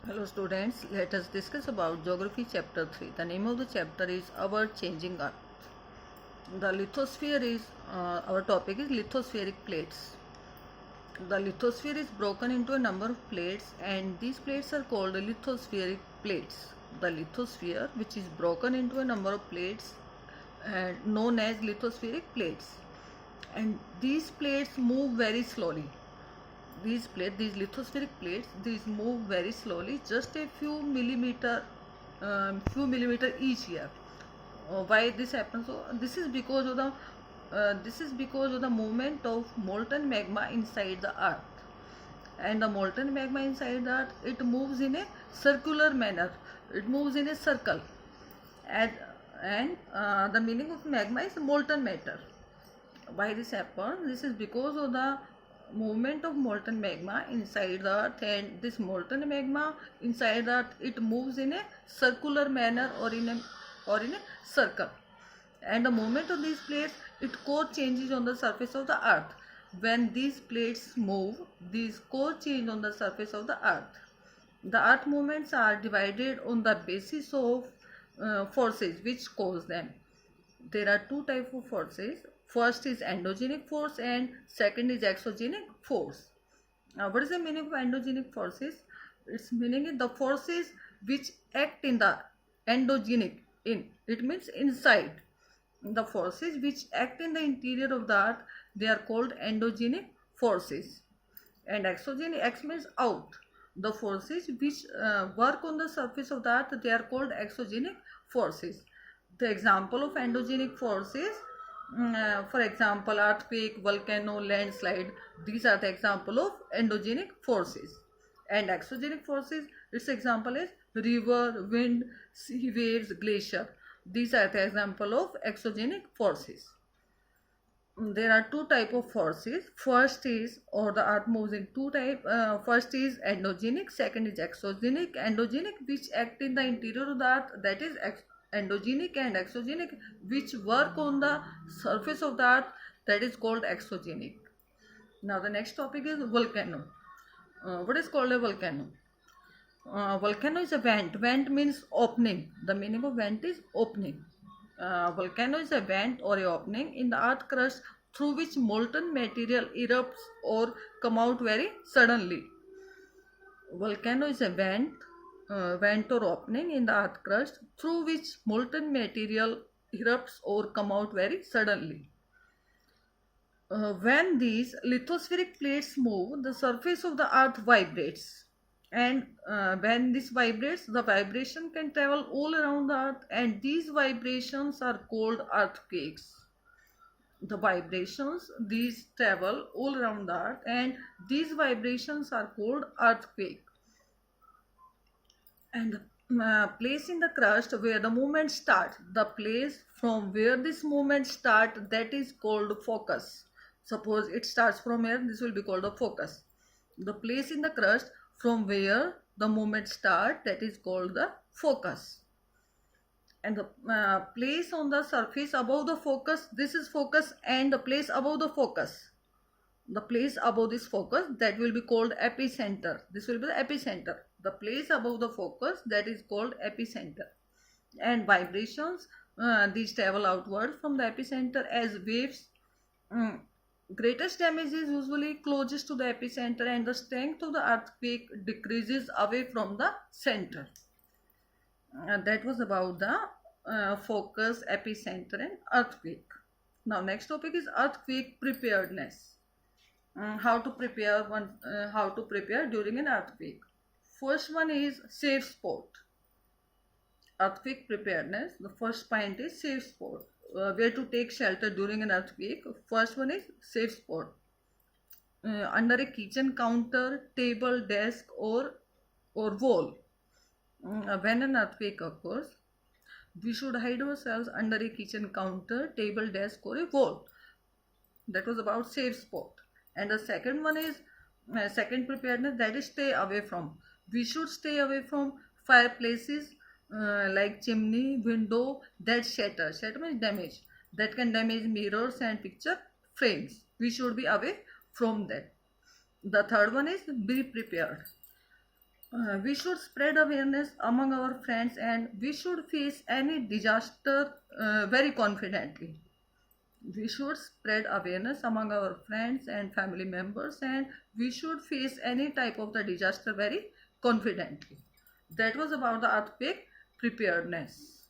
Hello students, let us discuss about Geography chapter 3. The name of the chapter is Our Changing Earth. The lithosphere is, our topic is lithospheric plates. The lithosphere is broken into a number of plates and these plates are called lithospheric plates. The lithosphere, which is broken into a number of plates known as lithospheric plates, and these plates move very slowly. These lithospheric plates, these move very slowly, just a few millimeter each year. Why this happens? So this is because of the movement of molten magma inside the earth, and the molten magma inside the earth, it moves in a circular manner. It moves in a circle, and the meaning of magma is molten matter. Why this happens? This is because of the movement of molten magma inside the earth, and this molten magma inside the earth, it moves in a circular manner or in a circle, and the movement of these plates, it core changes on the surface of the earth. When these plates move, these core change on the surface of the earth. The earth movements are divided on the basis of forces which cause them. There are two types of forces. First is endogenic force and second is exogenic force. Now, what is the meaning of endogenic forces? Its meaning is the forces which act in the endogenic, in it means inside. The forces which act in the interior of the earth, they are called endogenic forces. And exogenic, X means out. The forces which work on the surface of the earth, they are called exogenic forces. The example of endogenic forces, for example, earthquake, volcano, landslide, these are the example of endogenic forces. And exogenic forces, its example is river, wind, sea waves, glacier. These are the example of exogenic forces. There are two type of forces. First is, or the earth moves in two type. First is endogenic, second is exogenic. Endogenic, which act in the interior of the earth, that is endogenic, and exogenic, which work on the surface of the earth, that is called exogenic. Now the next topic is volcano. What is called a volcano? Volcano is a vent. Vent means opening. The meaning of vent is opening. Volcano is a vent or a opening in the earth crust through which molten material erupts or come out very suddenly. Volcano is a vent or opening in the earth crust through which molten material erupts or come out very suddenly. When these lithospheric plates move, the surface of the earth vibrates, and when this vibrates, the vibration can travel all around the earth, and these vibrations are called earthquakes. The vibrations, these travel all around the earth, and these vibrations are called earthquake. And the place in the crust where the movement start, the place from where this movement start, that is called focus. Suppose it starts from here, this will be called the focus. The place in the crust from where the movement start, that is called the focus. And the place on the surface above the focus, this is focus, and the place above the focus, the place above this focus, that will be called epicenter. This will be the epicenter. The place above the focus, that is called epicenter. And vibrations, these travel outward from the epicenter as waves. Greatest damage is usually closest to the epicenter, and the strength of the earthquake decreases away from the center. That was about the focus, epicenter, and earthquake. Now next topic is earthquake preparedness. How to prepare during an earthquake. First one is safe spot. Earthquake preparedness, the first point is safe spot. Where to take shelter during an earthquake. First one is safe spot. Under a kitchen counter, table, desk, or wall. When an earthquake occurs, we should hide ourselves under a kitchen counter, table, desk, or a wall. That was about safe spot. And the second one is second preparedness, that is stay away from. We should stay away from fireplaces, like chimney, window that shatter. Shatter means damage. That can damage mirrors and picture frames. We should be away from that. The third one is be prepared. We should spread awareness among our friends and we should face any disaster very confidently. We should spread awareness among our friends and family members and we should face any type of the disaster very confidently. That was about the earthquake preparedness.